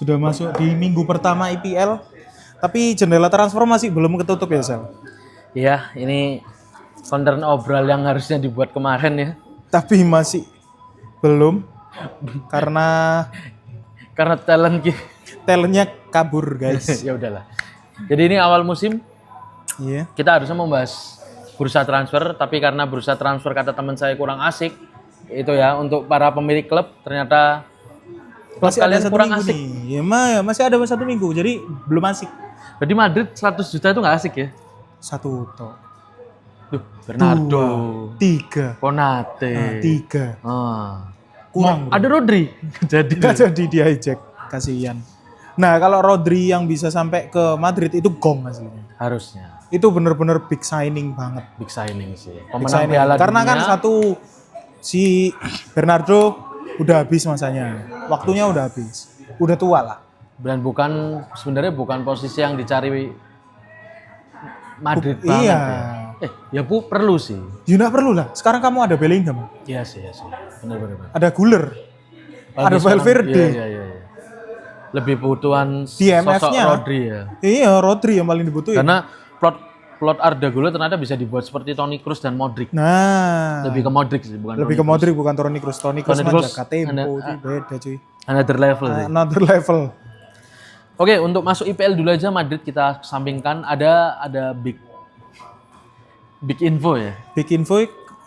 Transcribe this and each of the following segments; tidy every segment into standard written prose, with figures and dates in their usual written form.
sudah masuk di minggu pertama IPL, tapi jendela transfer masih belum ketutup ya, Sel? Iya, ini konten obral yang harusnya dibuat kemarin ya. Tapi masih belum, karena Karena talentnya kabur, guys. ya udahlah. Jadi ini awal musim Iya. kita harusnya membahas bursa transfer, tapi karena bursa transfer kata teman saya kurang asik, itu ya untuk para pemilik klub ternyata klub Masih ada kalian satu kurang minggu asik. nih. Ya, masih ada 1 minggu, jadi belum asik. Jadi Madrid 100 juta itu nggak asik ya? 1 toh. Duh, Bernardo, 3. Konate, 3. Kurang. ada Rodri. Jadi Gak jadi dia hijack, kasihan. Nah, kalau Rodri yang bisa sampai ke Madrid itu gong aslinya. harusnya Itu bener-bener big signing banget. big signing sih. Big Pemenang signing. Piala Karena Dunia. kan satu si Bernardo udah habis masanya. Waktunya udah habis. Udah tua lah. Dan sebenarnya bukan posisi yang dicari Madrid banget Iya. ya. Perlu sih. Ya nggak perlu lah. Sekarang kamu ada Bellingham, Iya sih. Benar. ada Guller, ada Valverde. Iya. Lebih kebutuhan DMF-nya. sosok Rodri ya. Iya, Rodri yang paling dibutuhin. Karena plot Arda Güler ternyata bisa dibuat seperti Toni Kroos dan Modric. Nah, Lebih ke Modric sih, bukan lebih ke Toni Modric bukan Toni Kroos. Toni Kroos Toni mah Kroos jaga tempo, ada- cuy. Beda cuy. Kroos. Another level sih. Another level. Oke, untuk masuk IPL dulu aja Madrid kita sampingkan. Ada big info ya. Big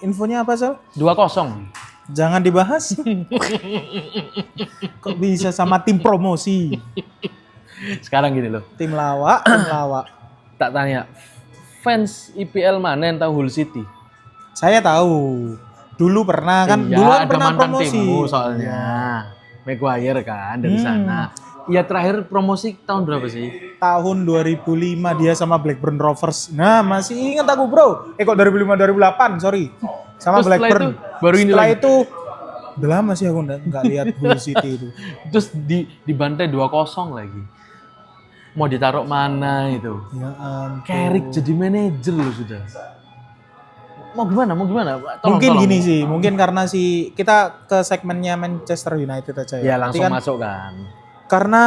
infonya apa, Sal? 2-0. Jangan dibahas. Kok bisa sama tim promosi? Sekarang gini loh. Tim lawak. Tak tanya. Fans IPL mana yang tahu Hull City? Saya tahu. Dulu pernah kan, Iya, dulu kan ada pernah mantan promosi. timmu soalnya. Maguire kan dari sana. Iya terakhir promosi tahun berapa sih? Tahun 2005 dia sama Blackburn Rovers. Nah, masih ingat aku, Bro. Kok 2005 2008, sorry. Sama Terus setelah Blackburn. itu, baru ini Setelah lagi. itu udah lama sih aku nggak lihat Hull City itu. Terus dibantai 2-0 lagi. Mau ditaruh mana itu? Ya ampun. Carrick jadi manajer loh sudah. Mau gimana? Mungkin gini sih, mungkin karena kita ke segmennya Manchester United aja ya. Ya Nanti langsung kan, masuk kan. karena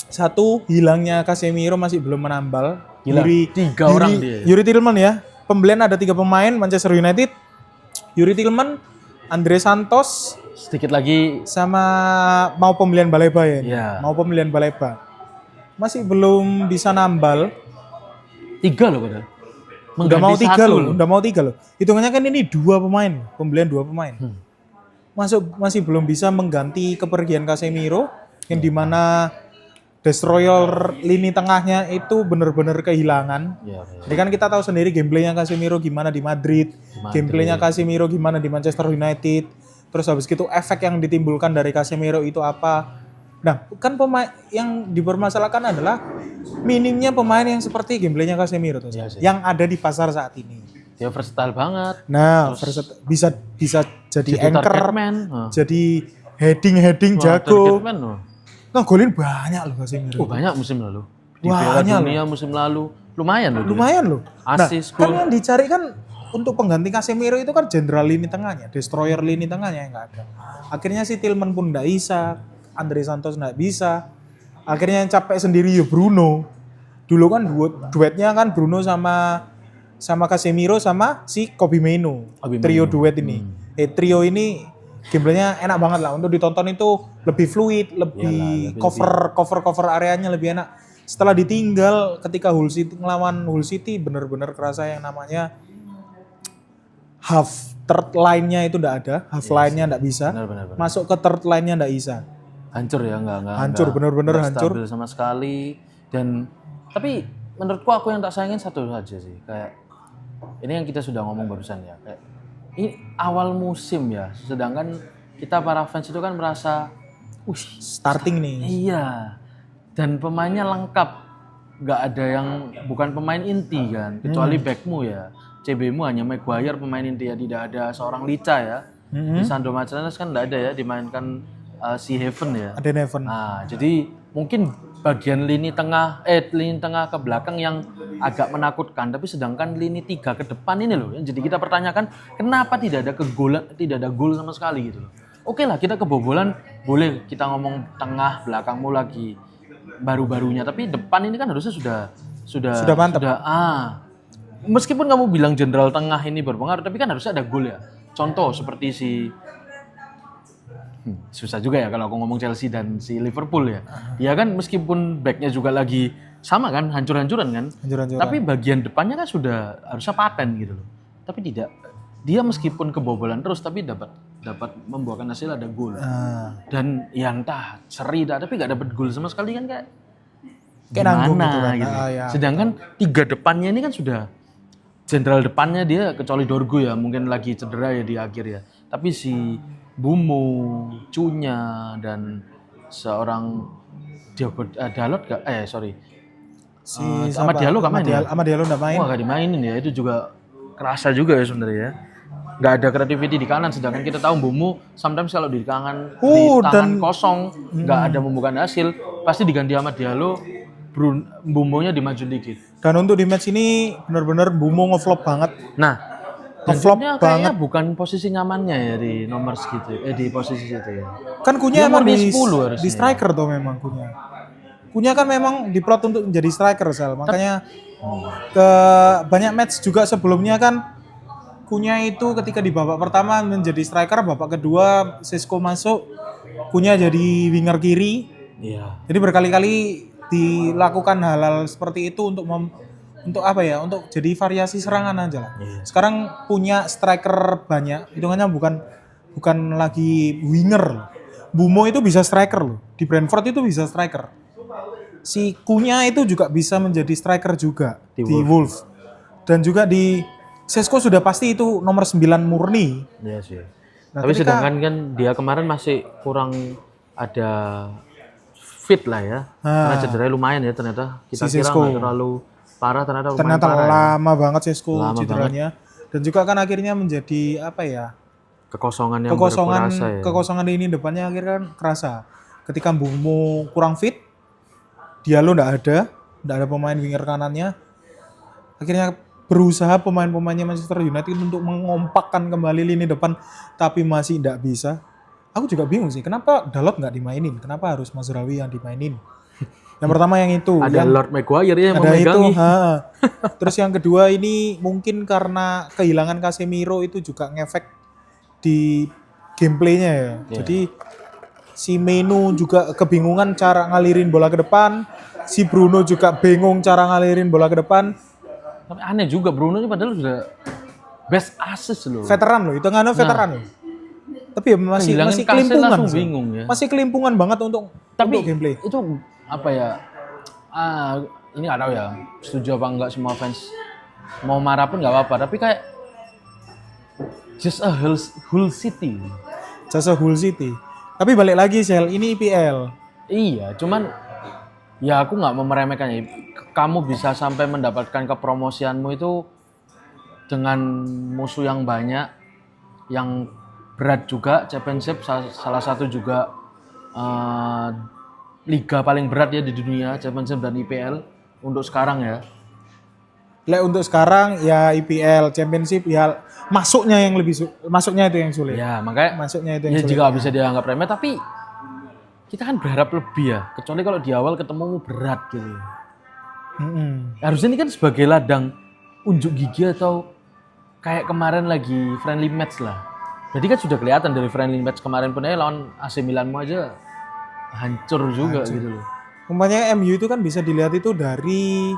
satu, hilangnya Casemiro masih belum menambal. Gila, 3 orang dia. Yuri Tillman ya. Pembelian ada 3 pemain Manchester United. Yuri Tillman, Andre Santos, Sedikit lagi sama mau pembelian Baleba ya. Iya. Mau pembelian Baleba. Masih belum bisa nambal. 3 loh padahal. Udah mau Mengganti 3 satu loh, udah mau 3 loh. Hitungannya kan ini 2 pemain, pembelian 2 pemain. Masih belum bisa mengganti kepergian Casemiro yang dimana destroyer lini tengahnya itu benar-benar kehilangan. Iya. Jadi kan kita tahu sendiri gameplaynya Casemiro gimana di Madrid, gameplaynya Casemiro gimana di Manchester United. Terus habis gitu efek yang ditimbulkan dari Casemiro itu apa? Nah, kan pemain yang dipermasalahkan adalah minimnya pemain yang seperti gameplaynya Casemiro tuh, Iya sih. yang ada di pasar saat ini. Dia versatile banget. Nah, bisa jadi anchor, target man. jadi heading jago. Target man loh. Nah, golin banyak loh Casemiro. Banyak musim lalu. Di Banyak Piala Dunia musim lalu. Lumayan loh. dia. Lumayan loh. Assist, Kan gol. yang dicari kan untuk pengganti Casemiro itu kan jenderal lini tengahnya, destroyer lini tengahnya yang nggak ada. Akhirnya si Tillman pun nggak bisa, Andre Santos nggak bisa. Akhirnya yang capek sendiri ya Bruno. Dulu kan duetnya kan Bruno sama Casemiro sama si Kobbie Mainoo. Kobbie Trio Mainoo. duet ini. Trio ini gameplaynya enak banget lah untuk ditonton, itu lebih fluid, lebih cover areanya lebih enak. Setelah ditinggal ketika ngelawan Hull City bener-bener kerasa yang namanya half third line-nya itu enggak ada, half line-nya enggak bisa. Benar. Masuk ke third line-nya enggak bisa. Hancur ya, enggak. Hancur, bener-bener Nggak hancur. stabil sama sekali. Tapi menurutku aku yang tak sayangin satu saja sih. Kayak ini yang kita sudah ngomong barusan ya. Kayak ini awal musim ya. Sedangkan kita para fans itu kan merasa, Starting nih. iya. Dan pemainnya lengkap. Nggak ada yang bukan pemain inti kan. Kecuali backmu ya. CB-mu hanya Maguire pemain inti ya. Tidak ada seorang Lica ya. Di Sandro Martinez kan nggak ada ya. Dimainkan si Heaven ya. Ada Neven. Nah, jadi mungkin bagian lini tengah ke belakang yang agak menakutkan, tapi sedangkan lini 3 ke depan ini loh yang jadi kita pertanyakan kenapa tidak ada gol sama sekali gitu loh. Oke lah kita kebobolan, boleh kita ngomong tengah belakangmu lagi baru-barunya, tapi depan ini kan harusnya sudah mantap. Meskipun kamu bilang jenderal tengah ini berpengaruh, tapi kan harusnya ada gol ya. Contoh seperti susah juga ya kalau aku ngomong Chelsea dan si Liverpool ya. Dia kan meskipun backnya juga lagi sama kan, hancur-hancuran kan. Hancur-hancuran. Tapi bagian depannya kan sudah harusnya paten gitu loh. Tapi tidak. Dia meskipun kebobolan terus tapi dapat membuahkan hasil ada gol. Dan ya entah seri tapi gak dapat gol sama sekali kan kayak nanggung gimana gitu kan. gitu. Ya. Sedangkan 3 depannya ini kan sudah jenderal depannya dia kecuali Dorgu ya mungkin lagi cedera ya di akhir ya. Tapi si Bumo, Cunya dan seorang Diogo Dalot sama Diallo gak main ya? Sama Diallo gak main. Wah gak dimainin ya, itu juga kerasa juga ya sebenarnya ya. Gak ada creativity di kanan, sedangkan kita tahu Bumo sometimes kalau di tangan kosong gak ada membuahkan hasil, pasti diganti sama Diallo, Bumonya dimaju dikit. Dan untuk di match ini benar-benar Bumo ngeflop banget. Nah, ngeflop kayaknya bukan posisi nyamannya ya di nomor segitu, di posisi situ ya. Kan Kunya emang di 10 di striker tuh memang Kunya. Kunya kan memang diplot untuk menjadi striker Sel, makanya ke banyak match juga sebelumnya kan Kunya itu ketika di babak pertama menjadi striker, babak kedua Sesko masuk, Kunya jadi winger kiri. Iya. Jadi berkali-kali dilakukan hal-hal seperti itu untuk apa ya? Untuk jadi variasi serangan aja lah. Iya. Sekarang punya striker banyak, hitungannya bukan lagi winger. Bumo itu bisa striker loh. Di Brentford itu bisa striker. Si Kunya itu juga bisa menjadi striker juga di Wolves. Dan juga di Sesko sudah pasti itu nomor 9 murni. Iya sih. Nah, tapi sedangkan kan dia kemarin masih kurang ada fit lah ya. Karena cederanya lumayan ya ternyata. Kita kira nggak terlalu parah, ternyata parah, lama banget Sesko cederanya. Dan juga kan akhirnya menjadi apa ya? Kekosongan yang berasa ya. Kekosongan ini depannya akhirnya kan kerasa. Ketika Bumo kurang fit, Diallo nggak ada pemain winger kanannya. Akhirnya berusaha pemain-pemainnya Manchester United untuk mengompakkan kembali lini depan, tapi masih tidak bisa. Aku juga bingung sih, kenapa Dalot nggak dimainin? Kenapa harus Mazraoui yang dimainin? Yang pertama yang itu. Ada Lord Maguire ya yang ada memegangi. Itu, Terus yang kedua ini mungkin karena kehilangan Casemiro itu juga ngefek di gameplaynya ya. Jadi si Menu juga kebingungan cara ngalirin bola ke depan. Si Bruno juga bingung cara ngalirin bola ke depan. Tapi aneh juga Bruno ini padahal sudah best assist loh. Veteran loh, itu nggak veteran loh. Tapi ya masih kelimpungan. Bingung, ya. Masih kelimpungan banget untuk gameplay. Itu apa ya? Ini nggak tahu ya. Setuju apa enggak semua fans mau marah pun nggak apa-apa. Tapi kayak just a whole city. Just a whole city. Tapi balik lagi Sel, ini IPL. Iya, cuman ya aku nggak meremehkannya. Kamu bisa sampai mendapatkan kepromosianmu itu dengan musuh yang banyak, yang berat juga, Championship salah satu juga liga paling berat ya di dunia, Championship dan IPL untuk sekarang ya. Untuk sekarang ya IPL, Championship ya masuknya itu yang sulit. Ya makanya masuknya itu yang ya sulit. Juga bisa dianggap remeh, tapi kita kan berharap lebih ya. Kecuali kalau di awal ketemu berat gitu. Harusnya ini kan sebagai ladang unjuk gigi atau kayak kemarin lagi friendly match lah. Jadi kan sudah kelihatan dari friendly match kemarin pun lawan AC Milanmu aja hancur juga gitu loh. Umpamanya MU itu kan bisa dilihat itu dari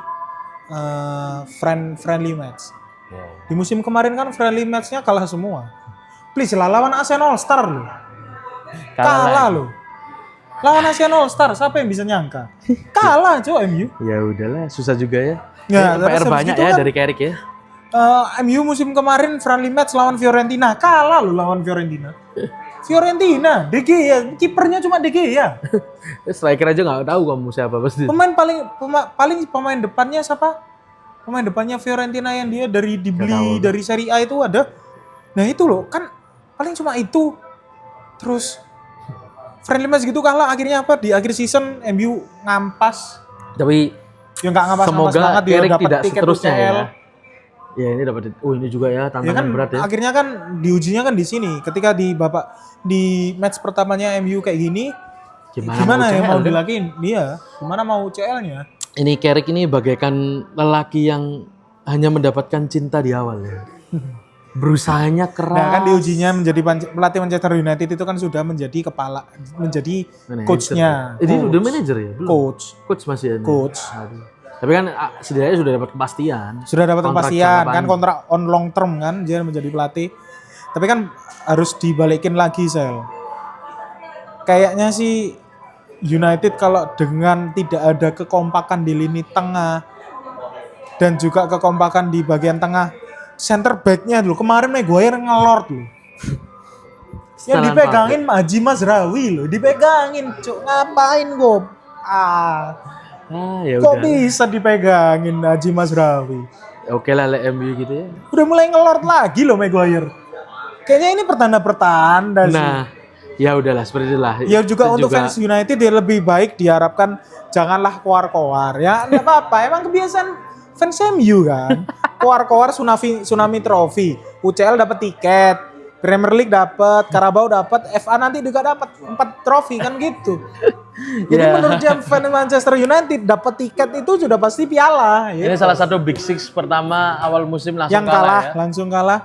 friendly match. Di musim kemarin kan friendly match-nya kalah semua. Please lah lawan Arsenal Star loh. Kalah loh. Lawan Arsenal Star, siapa yang bisa nyangka? Kalah coy MU. Ya udahlah, susah juga ya. Ya PR banyak ya kan, dari Carrick ya. MU musim kemarin friendly match lawan Fiorentina, kalah loh lawan Fiorentina. De Gea, kipernya cuma De Gea. Striker aja nggak tahu kamu siapa pasti. Paling pemain depannya siapa? Pemain depannya Fiorentina yang dia dibeli dari Serie A itu ada. Nah itu loh, kan paling cuma itu. Terus friendly match gitu kalah, akhirnya apa? Di akhir season MU ngampas. Tapi ya nggak ngampas semoga banget, Carrick tidak seterusnya ya. Ya ini dapat. Ini juga ya Ya tantangan kan berat ya. akhirnya kan diujinya kan di sini. Ketika di match pertamanya MU kayak gini, gimana ya UCL, mau kan? dilakuin? Iya, gimana mau UCL-nya? Ini Carrick ini bagaikan lelaki yang hanya mendapatkan cinta di awal ya. Berusahanya keras. Nah kan diujinya menjadi pelatih Manchester United itu kan sudah menjadi menjadi Manager. coachnya. Ini Coach. udah manajer ya? Belum. Coach masih ya. Coach. Aduh. Tapi kan setidaknya sudah dapat kepastian. Sudah dapat Kontrak kepastian jangka kan kontrak on long term kan dia menjadi pelatih. Tapi kan harus dibalikin lagi Sel. Kayaknya sih United kalau dengan tidak ada kekompakan di lini tengah dan juga kekompakan di bagian tengah center back-nya dulu kemarin Maguire ngelord loh. Yang Setelan dipegangin Haji Mazraoui loh, dipegangin cuk ngapain Gob? ya Kok udah. bisa dipegangin Haji Mazraoui? Oke lah MU gitu ya. Udah mulai ngelord lagi loh Maguire. Kayaknya ini pertanda-pertanda sih. Nah, ya udahlah seperti itulah. Ya juga Dan untuk fans United dia lebih baik diharapkan janganlah koar-koar ya enggak apa-apa emang kebiasaan fans MU kan koar-koar tsunami trofi UCL dapat tiket Premier League dapat Carabao dapat FA nanti juga dapat 4 trofi kan gitu jadi Ya. menurut dia fans Manchester United dapat tiket itu sudah pasti piala Ini ya. salah satu Big Six pertama awal musim langsung Yang kalah ya. langsung kalah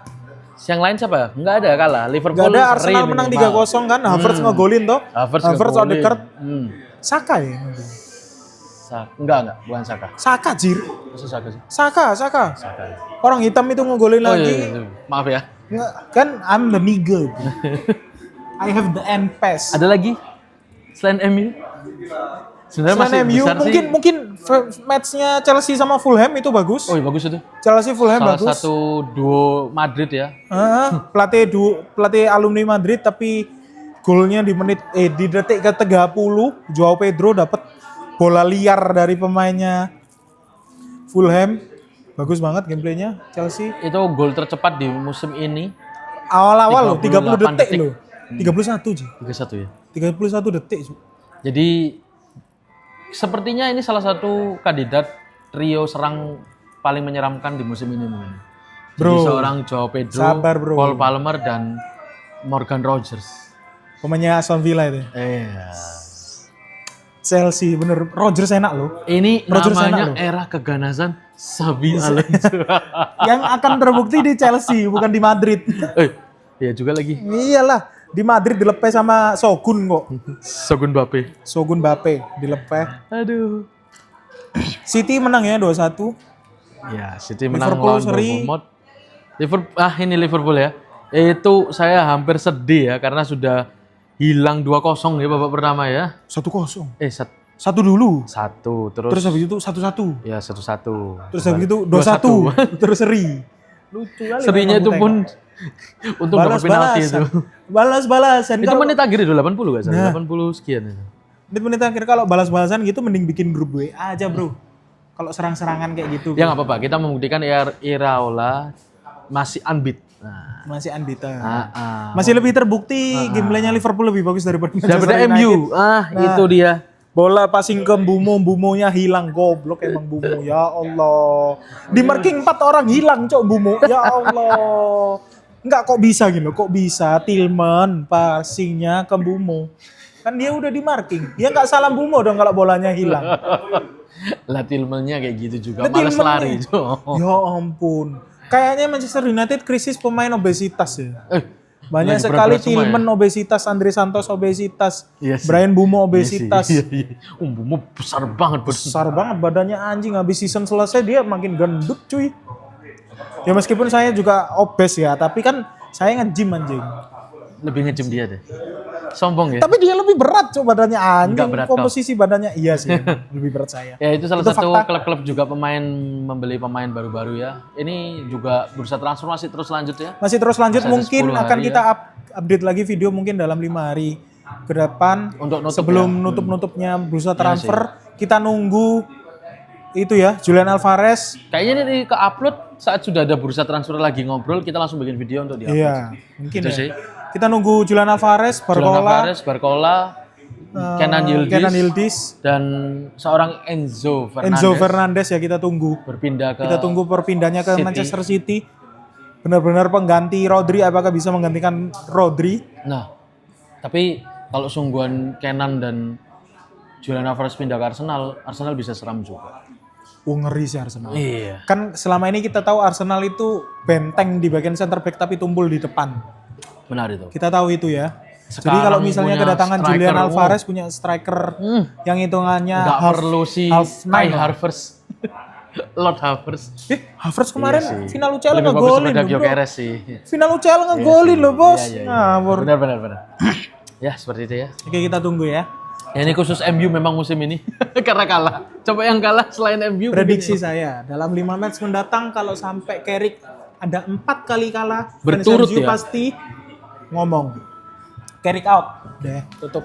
Yang lain siapa ya? Enggak ada kalah. Liverpool nggak ada seri Arsenal menang minimal. 3-0 kan Havertz ngegolin toh Havertz Havertz ngegolin. Odegaard Saka. Saka ya Enggak, bukan Saka. Saka jir Masa Saka sih? Saka Saka. orang hitam itu ngegolin Oh lagi iya. Maaf ya. Nggak, kan I'm the nigga. I have the end pass. Ada lagi selain MU? Sebenarnya masih Selain MU besar mungkin sih. mungkin matchnya Chelsea sama Fulham itu bagus. Oh iya bagus itu. Chelsea Fulham Salah bagus. satu duo Madrid ya. Pelatih alumni Madrid tapi golnya di detik ke-30 Joao Pedro dapat bola liar dari pemainnya Fulham. Bagus banget gameplaynya Chelsea. Itu gol tercepat di musim ini. Awal-awal loh 30 38 detik detik. loh. 31 Ji. 31 ya. 31 detik. Ji. Jadi sepertinya ini salah satu kandidat trio serang paling menyeramkan di musim ini mungkin. Jadi Bro, seorang Joao Pedro, sabar, bro. Paul Palmer dan Morgan Rogers. Pemainnya Aston Villa itu. Iya. Chelsea bener Rodgers enak loh. Ini Rogers enak namanya loh. era keganasan Xabi Alonso. Yang akan terbukti di Chelsea bukan di Madrid. Iya juga lagi. Iyalah di Madrid dilepeh sama Shogun kok. Shogun Mbappe. Shogun Mbappe dilepeh. Aduh. City menang ya 2-1. Ya, City menang Liverpool lawan seri. Bournemouth. Ini Liverpool ya. Itu saya hampir sedih ya karena sudah hilang 2-0 ya babak pertama ya. 1-0. Satu dulu. Satu Terus terus habis itu 1-1. ya 1-1. Terus habis itu 2-1. Terus seri. Lucu kali. Serinya itu pun untuk dapat penalti itu. Balas-balasan. Itu menit akhir itu 80 enggak salah? Nah. 80 sekian itu. Menit akhir kalau balas-balasan gitu mending bikin grup WA aja, Bro. Kalau serang-serangan kayak gitu. Ya nggak apa-apa, kita membuktikan Iraola masih unbeat. Nah, Masih unbeaten. ah. Masih lebih terbukti gameplaynya Liverpool lebih bagus daripada Daripada Manchester United. MU. Itu dia. Bola passing ke Bumonya hilang, goblok emang Bumo. Ya Allah. Di marking 4 orang hilang, Cok, Bumo. Ya Allah. Enggak kok bisa gitu, kok bisa Tillman passingnya ke Bumo. Kan dia udah di marking. Dia enggak salah Bumo dong kalau bolanya hilang. Lah Tillman-nya kayak gitu juga, Lah, males Tillman lari. nih. Ya ampun. Kayaknya Manchester United krisis pemain obesitas ya. Banyak lagi sekali berat-berat semua Tillman obesitas, Andre Santos obesitas, Iya sih. Brian Bumo obesitas. Iya. Bumo besar banget. Besar banget badannya anjing, habis season selesai dia makin gendut cuy. Ya meskipun saya juga obes ya, tapi kan saya nge-gym anjing. Lebih ngejem dia deh. Sombong ya. Tapi dia lebih berat coba badannya anjing. Enggak berat Komposisi badannya iya sih, emang lebih berat saya. Ya itu salah Itu satu fakta. klub-klub juga membeli pemain baru-baru ya. Ini juga bursa transfer masih terus lanjut ya. Masih terus lanjut, Masih ada mungkin 10 akan hari kita update lagi video mungkin dalam 5 hari ke depan. Untuk nutup sebelum ya. nutup-nutupnya bursa transfer, kita nunggu itu ya, Julian Alvarez. Kayaknya ini ke-upload saat sudah ada bursa transfer lagi ngobrol, kita langsung bikin video untuk di-upload. Iya, mungkin Itu ya. sih. Kita nunggu Julian Alvarez, Julian Barcola, Alvarez, Barcola, Kenan Yildiz dan seorang Enzo Fernandes ya kita tunggu. berpindah ke Kita tunggu perpindahnya ke City. Manchester City. Benar-benar pengganti Rodri, apakah bisa menggantikan Rodri? Nah, tapi kalau sungguhan Kenan dan Julian Alvarez pindah ke Arsenal bisa seram juga. Ngeri sih Arsenal. Iya. Kan selama ini kita tahu Arsenal itu benteng di bagian center back tapi tumbul di depan. Benar itu. Kita tahu itu ya. Jadi Sekarang kalau misalnya punya kedatangan striker, Julian Alvarez punya striker yang hitungannya Nggak perlu si Kai nine. Havertz. Lord Havertz. Havertz kemarin Iya sih. final UCL Lebih bagus ngegolin daripada loh, Gio bro. Keres sih. Final UCL ngegolin loh bos. Iya. Ngawur. Benar. Ya, seperti itu ya. Oke kita tunggu ya. Ya, ini khusus MU memang musim ini. Karena kalah. Coba yang kalah selain MU. Prediksi saya dalam 5 match mendatang kalau sampai Carrick ada 4 kali kalah, Berturut fans MU ya? pasti ngomong Carrick out. Deh, tutup.